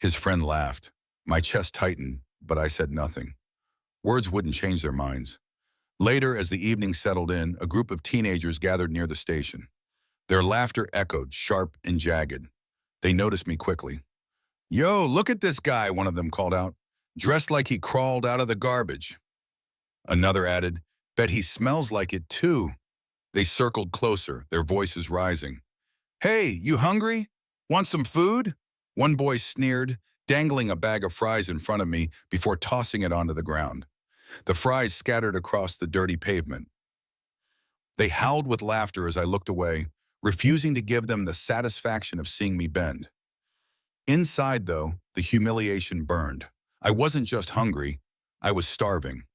His friend laughed. My chest tightened, but I said nothing. Words wouldn't change their minds. Later, as the evening settled in, a group of teenagers gathered near the station. Their laughter echoed, sharp and jagged. They noticed me quickly. "Yo, look at this guy," one of them called out, "dressed like he crawled out of the garbage." Another added, "Bet he smells like it too." They circled closer, their voices rising. "Hey, you hungry? Want some food?" One boy sneered, dangling a bag of fries in front of me before tossing it onto the ground. The fries scattered across the dirty pavement. They howled with laughter as I looked away, refusing to give them the satisfaction of seeing me bend. Inside, though, the humiliation burned. I wasn't just hungry, I was starving.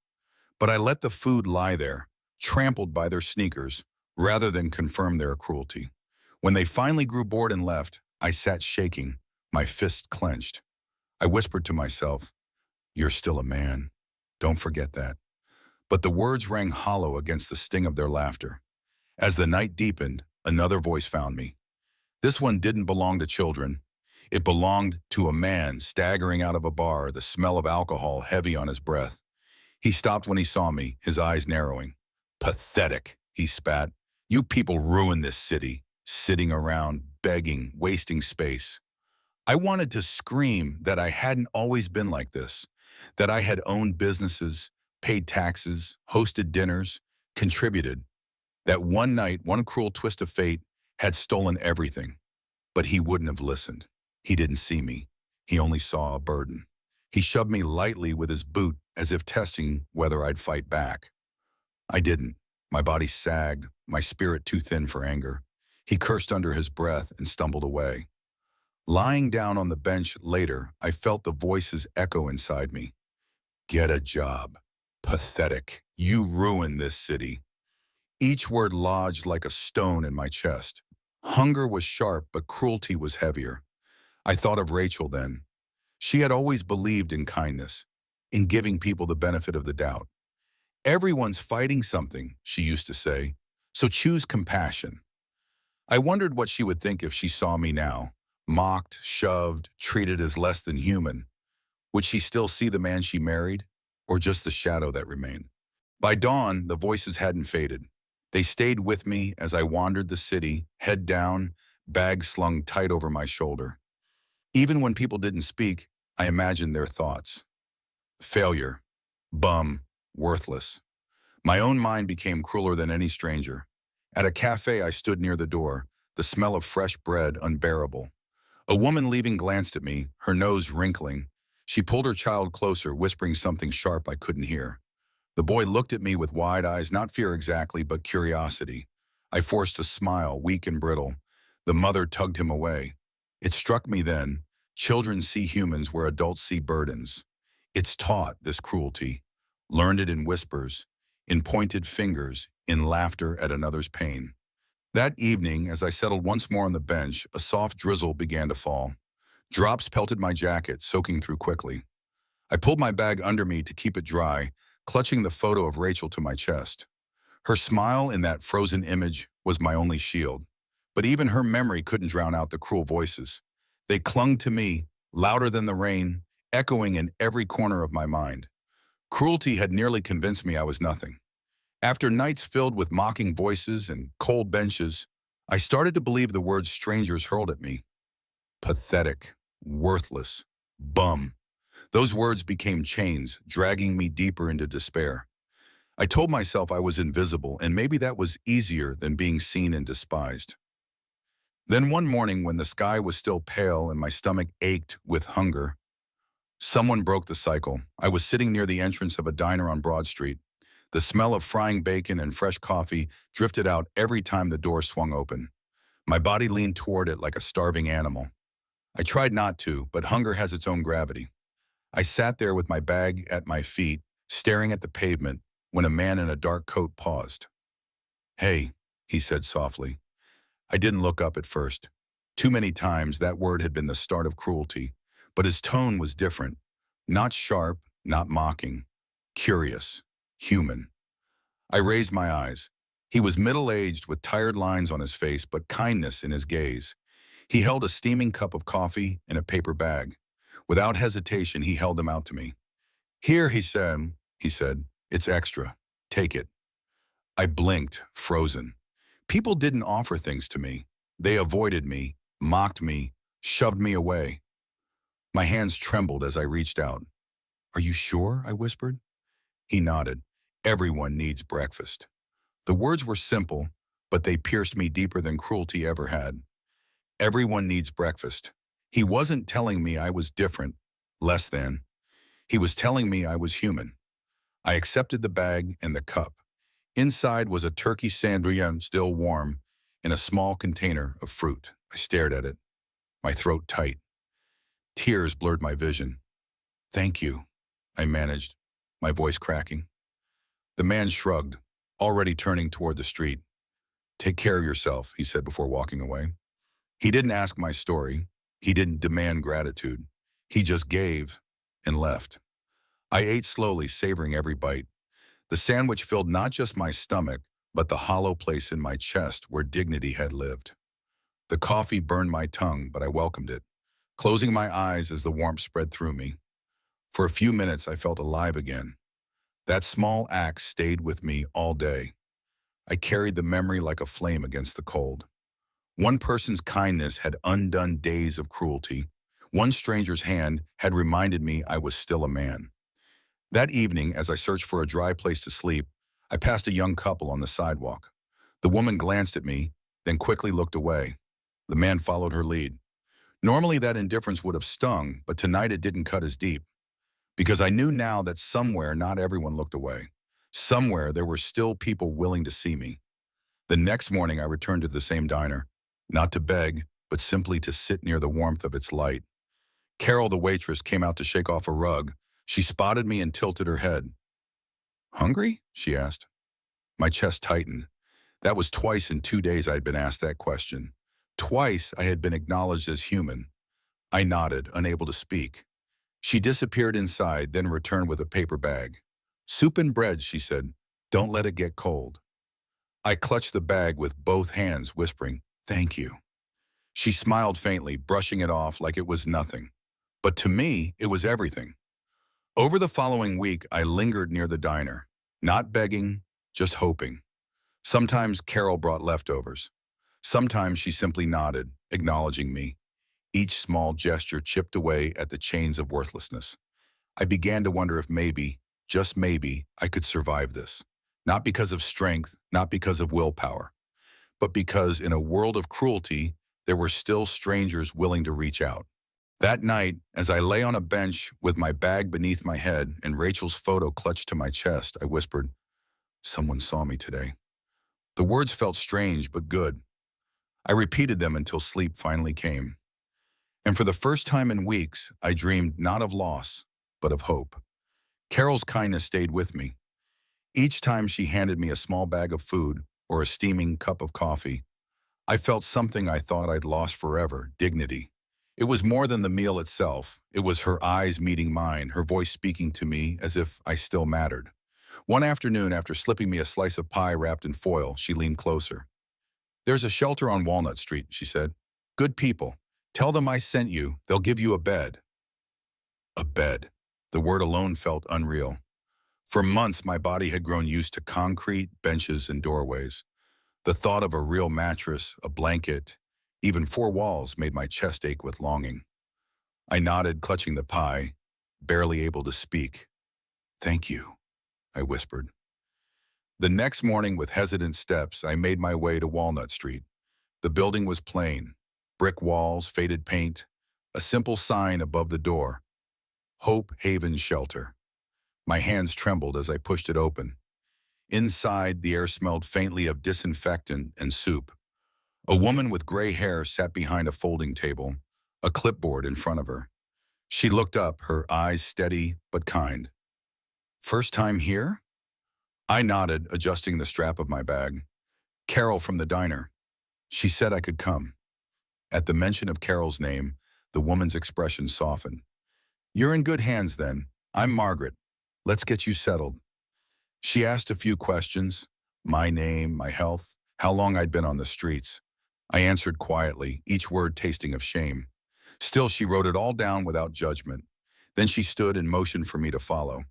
But I let the food lie there, trampled by their sneakers, rather than confirm their cruelty. When they finally grew bored and left, I sat shaking, my fists clenched. I whispered to myself, "You're still a man. Don't forget that." But the words rang hollow against the sting of their laughter. As the night deepened, another voice found me. This one didn't belong to children. It belonged to a man staggering out of a bar, the smell of alcohol heavy on his breath. He stopped when he saw me, his eyes narrowing. "Pathetic," he spat. "You people ruin this city, sitting around, begging, wasting space." I wanted to scream that I hadn't always been like this, that I had owned businesses, paid taxes, hosted dinners, contributed, that one night, one cruel twist of fate had stolen everything. But he wouldn't have listened. He didn't see me. He only saw a burden. He shoved me lightly with his boot as if testing whether I'd fight back. I didn't. My body sagged, my spirit too thin for anger. He cursed under his breath and stumbled away. Lying down on the bench later, I felt the voices echo inside me. "Get a job. Pathetic. You ruined this city." Each word lodged like a stone in my chest. Hunger was sharp, but cruelty was heavier. I thought of Rachel then. She had always believed in kindness, in giving people the benefit of the doubt. "Everyone's fighting something," she used to say, "so choose compassion." I wondered what she would think if she saw me now, mocked, shoved, treated as less than human. Would she still see the man she married, or just the shadow that remained? By dawn, the voices hadn't faded. They stayed with me as I wandered the city, head down, bag slung tight over my shoulder. Even when people didn't speak, I imagined their thoughts. Failure, bum, worthless. My own mind became crueler than any stranger. At a cafe, I stood near the door, the smell of fresh bread unbearable. A woman leaving glanced at me, her nose wrinkling. She pulled her child closer, whispering something sharp I couldn't hear. The boy looked at me with wide eyes, not fear exactly, but curiosity. I forced a smile, weak and brittle. The mother tugged him away. It struck me then, children see humans where adults see burdens. It's taught, this cruelty, learned it in whispers, in pointed fingers, in laughter at another's pain. That evening, as I settled once more on the bench, a soft drizzle began to fall. Drops pelted my jacket, soaking through quickly. I pulled my bag under me to keep it dry, clutching the photo of Rachel to my chest. Her smile in that frozen image was my only shield. But even her memory couldn't drown out the cruel voices. They clung to me, louder than the rain, echoing in every corner of my mind. Cruelty had nearly convinced me I was nothing. After nights filled with mocking voices and cold benches, I started to believe the words strangers hurled at me. Pathetic, worthless, bum. Those words became chains, dragging me deeper into despair. I told myself I was invisible, and maybe that was easier than being seen and despised. Then one morning when the sky was still pale and my stomach ached with hunger, someone broke the cycle. I was sitting near the entrance of a diner on Broad Street. The smell of frying bacon and fresh coffee drifted out every time the door swung open. My body leaned toward it like a starving animal. I tried not to, but hunger has its own gravity. I sat there with my bag at my feet, staring at the pavement, when a man in a dark coat paused. "Hey," he said softly. I didn't look up at first. Too many times that word had been the start of cruelty, but his tone was different. Not sharp, not mocking. Curious. Human. I raised my eyes. He was middle-aged with tired lines on his face, but kindness in his gaze. He held a steaming cup of coffee in a paper bag. Without hesitation, he held them out to me. "Here," he said, "it's extra. Take it." I blinked, frozen. People didn't offer things to me. They avoided me, mocked me, shoved me away. My hands trembled as I reached out. "Are you sure?" I whispered. He nodded. "Everyone needs breakfast." The words were simple, but they pierced me deeper than cruelty ever had. Everyone needs breakfast. He wasn't telling me I was different, less than. He was telling me I was human. I accepted the bag and the cup. Inside was a turkey sandwich, still warm, in a small container of fruit. I stared at it, my throat tight. Tears blurred my vision. "Thank you," I managed, my voice cracking. The man shrugged, already turning toward the street. "Take care of yourself," he said before walking away. He didn't ask my story. He didn't demand gratitude. He just gave and left. I ate slowly, savoring every bite. The sandwich filled not just my stomach, but the hollow place in my chest where dignity had lived. The coffee burned my tongue, but I welcomed it, closing my eyes as the warmth spread through me. For a few minutes, I felt alive again. That small act stayed with me all day. I carried the memory like a flame against the cold. One person's kindness had undone days of cruelty. One stranger's hand had reminded me I was still a man. That evening, as I searched for a dry place to sleep, I passed a young couple on the sidewalk. The woman glanced at me, then quickly looked away. The man followed her lead. Normally that indifference would have stung, but tonight it didn't cut as deep. Because I knew now that somewhere not everyone looked away. Somewhere there were still people willing to see me. The next morning I returned to the same diner, not to beg, but simply to sit near the warmth of its light. Carol, the waitress, came out to shake off a rug. She spotted me and tilted her head. "Hungry?" she asked. My chest tightened. That was twice in 2 days I had been asked that question. Twice I had been acknowledged as human. I nodded, unable to speak. She disappeared inside, then returned with a paper bag. "Soup and bread," she said. "Don't let it get cold." I clutched the bag with both hands, whispering, "Thank you." She smiled faintly, brushing it off like it was nothing. But to me, it was everything. Over the following week, I lingered near the diner, not begging, just hoping. Sometimes Carol brought leftovers. Sometimes she simply nodded, acknowledging me. Each small gesture chipped away at the chains of worthlessness. I began to wonder if maybe, just maybe, I could survive this. Not because of strength, not because of willpower, but because in a world of cruelty, there were still strangers willing to reach out. That night, as I lay on a bench with my bag beneath my head and Rachel's photo clutched to my chest, I whispered, "Someone saw me today." The words felt strange but good. I repeated them until sleep finally came. And for the first time in weeks, I dreamed not of loss, but of hope. Carol's kindness stayed with me. Each time she handed me a small bag of food or a steaming cup of coffee, I felt something I thought I'd lost forever, dignity. It was more than the meal itself. It was her eyes meeting mine, her voice speaking to me as if I still mattered. One afternoon, after slipping me a slice of pie wrapped in foil, she leaned closer. "There's a shelter on Walnut Street," she said. "Good people. Tell them I sent you. They'll give you a bed." A bed. The word alone felt unreal. For months, my body had grown used to concrete, benches, and doorways. The thought of a real mattress, a blanket, even four walls made my chest ache with longing. I nodded, clutching the pie, barely able to speak. "Thank you," I whispered. The next morning, with hesitant steps, I made my way to Walnut Street. The building was plain, Brick walls, faded paint, a simple sign above the door, Hope Haven Shelter. My hands trembled as I pushed it open. Inside, the air smelled faintly of disinfectant and soup. A woman with gray hair sat behind a folding table, a clipboard in front of her. She looked up, her eyes steady but kind. First time here? I nodded, adjusting the strap of my bag. Carol from the diner. She said I could come. At the mention of Carol's name, the woman's expression softened. You're in good hands then. I'm Margaret. Let's get you settled. She asked a few questions, my name, my health, how long I'd been on the streets. I answered quietly, each word tasting of shame. Still, she wrote it all down without judgment. Then she stood and motioned for me to follow.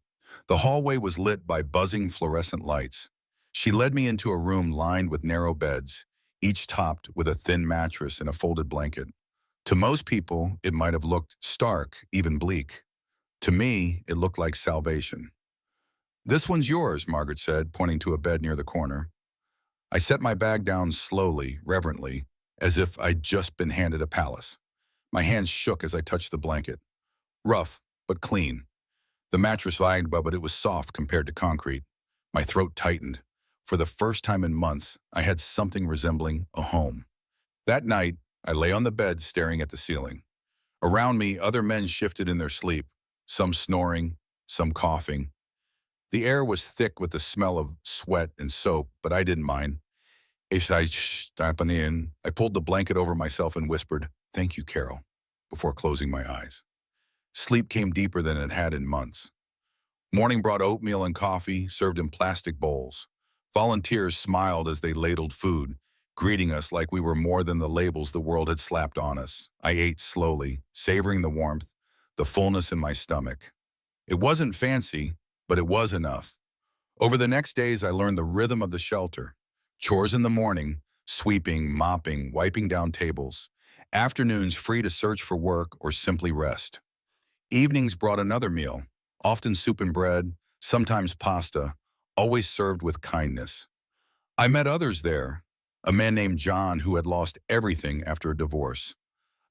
The hallway was lit by buzzing fluorescent lights. She led me into a room lined with narrow beds, each topped with a thin mattress and a folded blanket. To most people, it might have looked stark, even bleak. To me, it looked like salvation. This one's yours, Margaret said, pointing to a bed near the corner. I set my bag down slowly, reverently, as if I'd just been handed a palace. My hands shook as I touched the blanket. Rough, but clean. The mattress vibrated, but it was soft compared to concrete. My throat tightened. For the first time in months, I had something resembling a home. That night, I lay on the bed staring at the ceiling. Around me, other men shifted in their sleep, some snoring, some coughing. The air was thick with the smell of sweat and soap, but I didn't mind. As I stepped in, I pulled the blanket over myself and whispered, "Thank you, Carol," before closing my eyes. Sleep came deeper than it had in months. Morning brought oatmeal and coffee, served in plastic bowls. Volunteers smiled as they ladled food, greeting us like we were more than the labels the world had slapped on us. I ate slowly, savoring the warmth, the fullness in my stomach. It wasn't fancy, but it was enough. Over the next days, I learned the rhythm of the shelter. Chores in the morning, sweeping, mopping, wiping down tables. Afternoons free to search for work or simply rest. Evenings brought another meal, often soup and bread, sometimes pasta, always served with kindness. I met others there, a man named John who had lost everything after a divorce,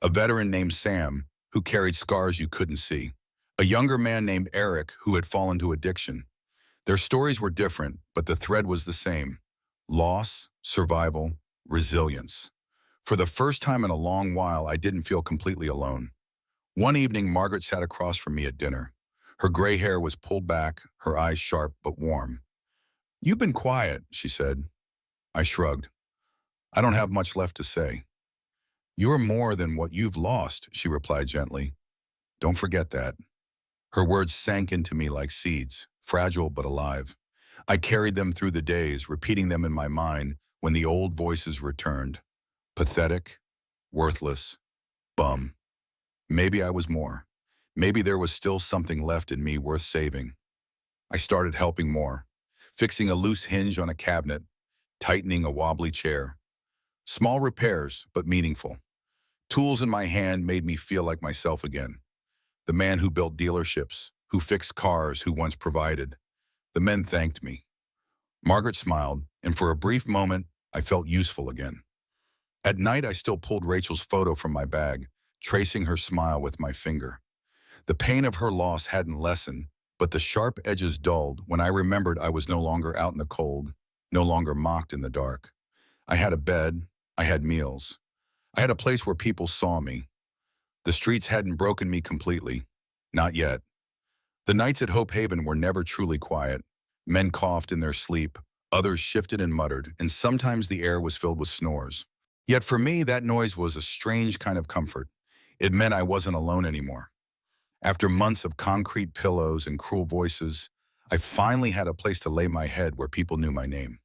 a veteran named Sam who carried scars you couldn't see, a younger man named Eric who had fallen to addiction. Their stories were different, but the thread was the same: loss, survival, resilience. For the first time in a long while, I didn't feel completely alone. One evening, Margaret sat across from me at dinner. Her gray hair was pulled back, her eyes sharp but warm. "You've been quiet," she said. I shrugged. "I don't have much left to say." "You're more than what you've lost," she replied gently. "Don't forget that." Her words sank into me like seeds, fragile but alive. I carried them through the days, repeating them in my mind when the old voices returned. Pathetic, worthless, bum. Maybe I was more. Maybe there was still something left in me worth saving. I started helping more, fixing a loose hinge on a cabinet, tightening a wobbly chair. Small repairs, but meaningful. Tools in my hand made me feel like myself again. The man who built dealerships, who fixed cars, who once provided. The men thanked me. Margaret smiled, and for a brief moment, I felt useful again. At night, I still pulled Rachel's photo from my bag, tracing her smile with my finger. The pain of her loss hadn't lessened, but the sharp edges dulled when I remembered I was no longer out in the cold, no longer mocked in the dark. I had a bed, I had meals. I had a place where people saw me. The streets hadn't broken me completely. Not yet. The nights at Hope Haven were never truly quiet. Men coughed in their sleep, others shifted and muttered, and sometimes the air was filled with snores. Yet for me, that noise was a strange kind of comfort. It meant I wasn't alone anymore. After months of concrete pillows and cruel voices, I finally had a place to lay my head where people knew my name.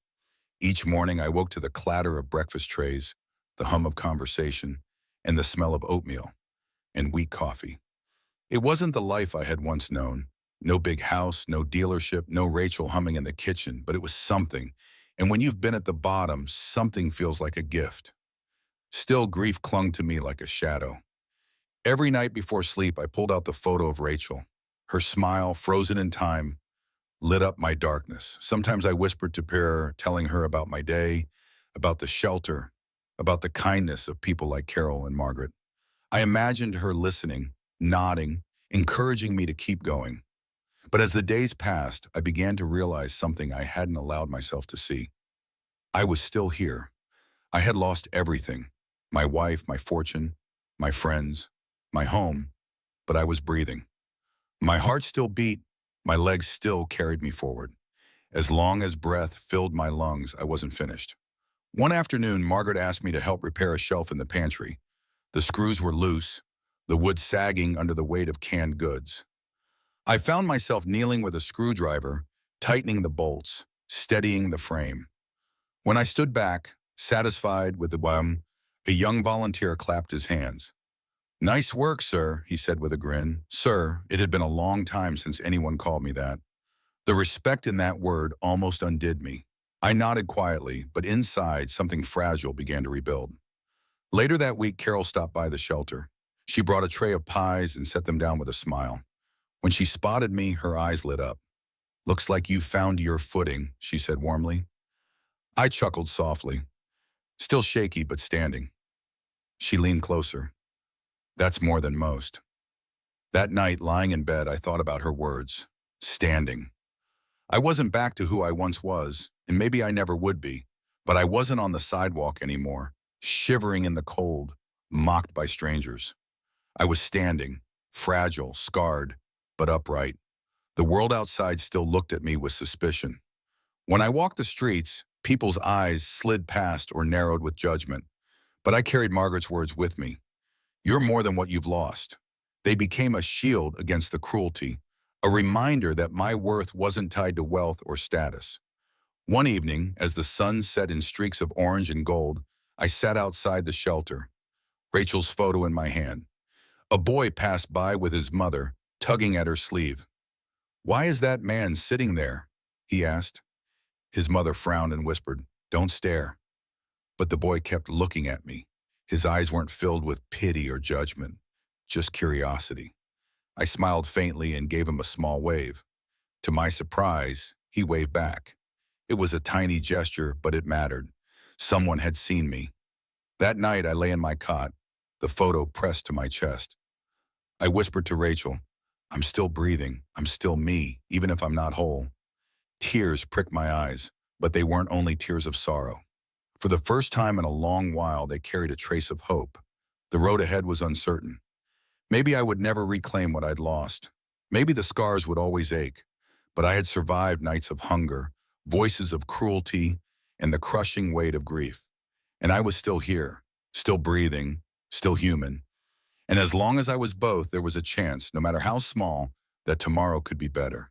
Each morning, I woke to the clatter of breakfast trays, the hum of conversation, and the smell of oatmeal and weak coffee. It wasn't the life I had once known. No big house, no dealership, no Rachel humming in the kitchen, but it was something. And when you've been at the bottom, something feels like a gift. Still, grief clung to me like a shadow. Every night before sleep, I pulled out the photo of Rachel. Her smile, frozen in time, lit up my darkness. Sometimes I whispered to her, telling her about my day, about the shelter, about the kindness of people like Carol and Margaret. I imagined her listening, nodding, encouraging me to keep going. But as the days passed, I began to realize something I hadn't allowed myself to see. I was still here. I had lost everything: my wife, my fortune, my friends, my home, but I was breathing. My heart still beat, my legs still carried me forward. As long as breath filled my lungs, I wasn't finished. One afternoon, Margaret asked me to help repair a shelf in the pantry. The screws were loose, the wood sagging under the weight of canned goods. I found myself kneeling with a screwdriver, tightening the bolts, steadying the frame. When I stood back, satisfied with the a young volunteer clapped his hands. "Nice work, sir," he said with a grin. Sir, it had been a long time since anyone called me that. The respect in that word almost undid me. I nodded quietly, but inside something fragile began to rebuild. Later that week, Carol stopped by the shelter. She brought a tray of pies and set them down with a smile. When she spotted me, her eyes lit up. "Looks like you found your footing," she said warmly. I chuckled softly, still shaky but standing. She leaned closer. "That's more than most." That night, lying in bed, I thought about her words. Standing. I wasn't back to who I once was, and maybe I never would be, but I wasn't on the sidewalk anymore, shivering in the cold, mocked by strangers. I was standing, fragile, scarred, but upright. The world outside still looked at me with suspicion. When I walked the streets, people's eyes slid past or narrowed with judgment, but I carried Margaret's words with me. "You're more than what you've lost." They became a shield against the cruelty, a reminder that my worth wasn't tied to wealth or status. One evening, as the sun set in streaks of orange and gold, I sat outside the shelter, Rachel's photo in my hand. A boy passed by with his mother, tugging at her sleeve. "Why is that man sitting there?" he asked. His mother frowned and whispered, "Don't stare." But the boy kept looking at me. His eyes weren't filled with pity or judgment, just curiosity. I smiled faintly and gave him a small wave. To my surprise, he waved back. It was a tiny gesture, but it mattered. Someone had seen me. That night, I lay in my cot, the photo pressed to my chest. I whispered to Rachel, "I'm still breathing. I'm still me, even if I'm not whole." Tears pricked my eyes, but they weren't only tears of sorrow. For the first time in a long while, they carried a trace of hope. The road ahead was uncertain. Maybe I would never reclaim what I'd lost. Maybe the scars would always ache. But I had survived nights of hunger, voices of cruelty, and the crushing weight of grief. And I was still here, still breathing, still human. And as long as I was both, there was a chance, no matter how small, that tomorrow could be better.